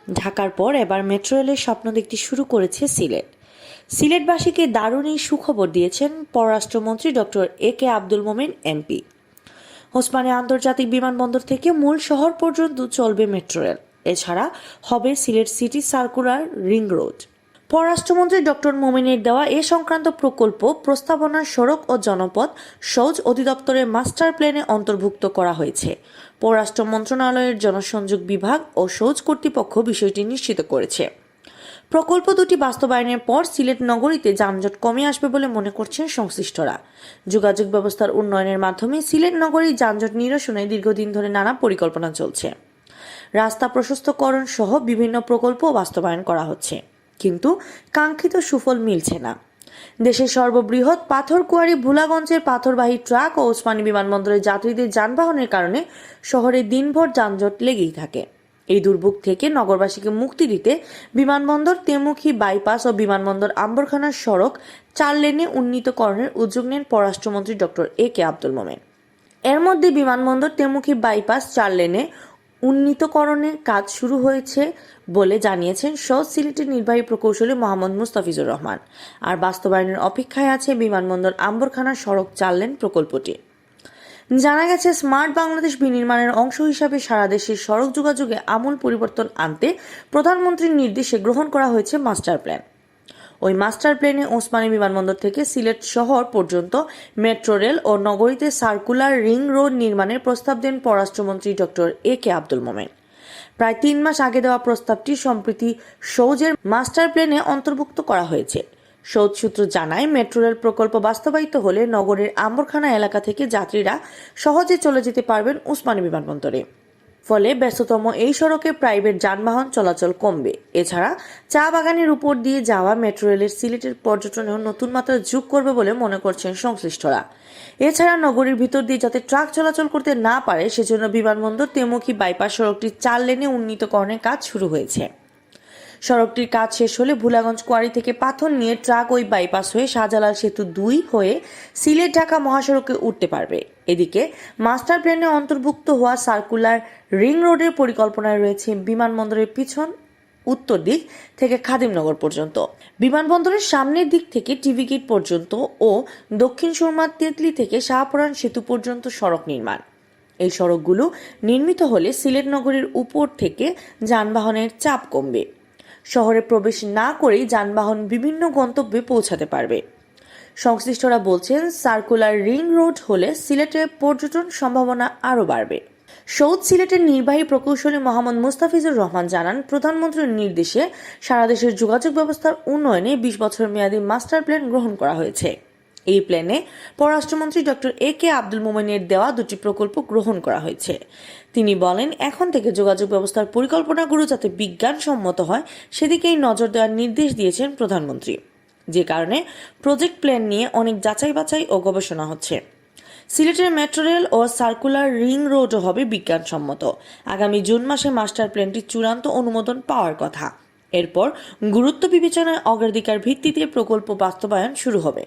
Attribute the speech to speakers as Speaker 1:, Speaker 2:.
Speaker 1: ঢাকার পর এবার মেট্রো রেলের স্বপ্ন দেখতে শুরু করেছে সিলেট। সিলেটবাসীকে দারুণ এই সুখবর দিয়েছেন পররাষ্ট্রমন্ত্রী doctor A K. Abdul Momen MP. Osmani আন্তর্জাতিক বিমানবন্দর থেকে মূল শহর পর্যন্ত চলবে মেট্রো রেল। এছাড়া হবে Sylhet city circular ring road. পররাষ্ট্রমন্ত্রী ডক্টর মোমেনের দেওয়া এ সংক্রান্ত প্রকল্প প্রস্তাবনার সড়ক ও জনপথ সৌজ অধিদপ্তরের মাস্টার প্ল্যানে অন্তর্ভুক্ত করা হয়েছে। পররাষ্ট্র মন্ত্রণালয়ের জনসংযোগ বিভাগ ও সৌজ কর্তৃপক্ষ বিষয়টি নিশ্চিত করেছে। প্রকল্প দুটি বাস্তবায়নের পর সিলেট নগরীতে যানজট কমে আসবে বলে মনে করছেন সংশ্লিষ্টরা। যোগাযোগ ব্যবস্থার উন্নয়নের মাধ্যমে সিলেট নগরীর যানজট নিরসনে দীর্ঘদিন ধরে নানা পরিকল্পনা চলছে। রাস্তা প্রশস্তকরণ সহ বিভিন্ন প্রকল্প বাস্তবায়ন করা হচ্ছে, কিন্তু কাঙ্ক্ষিত সুফল মিলছে না। দেশের সর্ববৃহৎ পাথর কুয়ারি ভোলাগঞ্জের পাথরবাহী ট্রাক ও ওসমানী বিমানবন্দরের যাত্রীদের যানবাহনের কারণে শহরে দিনভর যানজট লেগেই থাকে। এই দুর্ভোগ থেকে নগরবাসীকে মুক্তি দিতে বিমানবন্দর তেমুখী বাইপাস ও বিমানবন্দর আম্বরখানার সড়ক 4 লেনে উন্নীতকরণের উদ্যোগ নেন পররাষ্ট্রমন্ত্রী ডক্টর এ.কে. আব্দুল মোমেন। এর মধ্যে বিমানবন্দর তেমুখী বাইপাস 4 লেনে উন্নীতকরণের কাজ শুরু হয়েছে বলে জানিয়েছেন সৌজ সিলেটের নির্বাহী প্রকৌশলী মোহাম্মদ মুস্তাফিজুর রহমান। আর বাস্তবায়নের অপেক্ষায় আছে বিমানবন্দর আম্বরখানার সড়ক 4 লেন প্রকল্পটি। জানা গেছে, স্মার্ট বাংলাদেশ বিনির্মাণের অংশ হিসাবে সারা দেশের সড়ক যোগাযোগে আমূল পরিবর্তন আনতে প্রধানমন্ত্রীর নির্দেশে গ্রহণ করা হয়েছে মাস্টার প্ল্যান। ওই মাস্টার প্ল্যানে ওসমানী বিমানবন্দর থেকে সিলেট শহর পর্যন্ত মেট্রো রেল ও নগরীতে সার্কুলার রিং রোড নির্মাণের প্রস্তাব দেন পররাষ্ট্রমন্ত্রী ডক্টর এ.কে. আব্দুল মোমেন। প্রায় 3 মাস আগে দেওয়া প্রস্তাবটি সম্প্রতি সৌজের মাস্টার প্ল্যানে অন্তর্ভুক্ত করা হয়েছে। সৌজ সূত্র জানায়, মেট্রো রেল প্রকল্প বাস্তবায়িত হলে নগরের আম্বরখানা এলাকা থেকে যাত্রীরা সহজে চলে যেতে পারবেন ওসমানী বিমানবন্দরে। ফলে ব্যস্ততম এই সড়কে প্রাইভেট যানবাহন চলাচল কমবে। এছাড়া চা বাগানের উপর দিয়ে যাওয়া মেট্রো রেলের সিলেটের পর্যটনেও নতুন মাত্রা যোগ করবে বলে মনে করছেন সংশ্লিষ্টরা। এছাড়া নগরীর ভিতর দিয়ে যাতে ট্রাক চলাচল করতে না পারে সেজন্য বিমানবন্দর তেমুখী বাইপাস সড়কটি 4 লেনে উন্নীতকরণের কাজ শুরু হয়েছে। সড়কটির কাজ শেষ হলে ভোলাগঞ্জ কোয়ারি থেকে পাথর নিয়ে ট্রাক ওই বাইপাস হয়ে শাহজালাল সেতু 2 হয়ে সিলেট ঢাকা মহাসড়কে উঠতে পারবে। এদিকে মাস্টার প্ল্যানে অন্তর্ভুক্ত হওয়া সার্কুলার রিং রোডের পরিকল্পনায় রয়েছে বিমানবন্দরের পিছন উত্তর দিক থেকে খাদিমনগর পর্যন্ত, বিমানবন্দরের সামনের দিক থেকে টিভি গেট পর্যন্ত ও দক্ষিণ সুরমার তেতলি থেকে শাহপুরান সেতু পর্যন্ত সড়ক নির্মাণ। এই সড়কগুলো নির্মিত হলে সিলেট নগরীর উপর থেকে যানবাহনের চাপ কমবে। শহরে প্রবেশ না করেই যানবাহন বিভিন্ন গন্তব্যে পৌঁছাতে পারবে। সংশ্লিষ্টরা বলছেন, সার্কুলার রিং রোড হলে সিলেটের পর্যটন সম্ভাবনা আরও বাড়বে। সৌদ সিলেটের নির্বাহী প্রকৌশলী মোহাম্মদ মুস্তাফিজুর রহমান জানান, প্রধানমন্ত্রীর নির্দেশে সারা দেশের যোগাযোগ ব্যবস্থার উন্নয়নে 20 বছর মেয়াদী মাস্টার প্ল্যান গ্রহণ করা হয়েছে। এই প্ল্যানে পররাষ্ট্রমন্ত্রী ডক্টর এ.কে. আব্দুল মোমেনের দেওয়া 2টি প্রকল্প গ্রহণ করা হয়েছে। তিনি বলেন, এখন থেকে যোগাযোগ ব্যবস্থার পরিকল্পনাগুলো যাতে বিজ্ঞানসম্মত হয় সেদিকেই নজর দেওয়ার নির্দেশ দিয়েছেন প্রধানমন্ত্রী, যে কারণে প্রজেক্ট প্ল্যান নিয়ে অনেক যাচাই বাছাই ও গবেষণা হচ্ছে। সিলেটের মেট্রো রেল ও সার্কুলার রিং রোডও হবে বিজ্ঞানসম্মত। আগামী জুন মাসে মাস্টার প্ল্যানটি চূড়ান্ত অনুমোদন পাওয়ার কথা। এরপর গুরুত্ব বিবেচনায় অগ্রাধিকার ভিত্তিতে প্রকল্প বাস্তবায়ন শুরু হবে।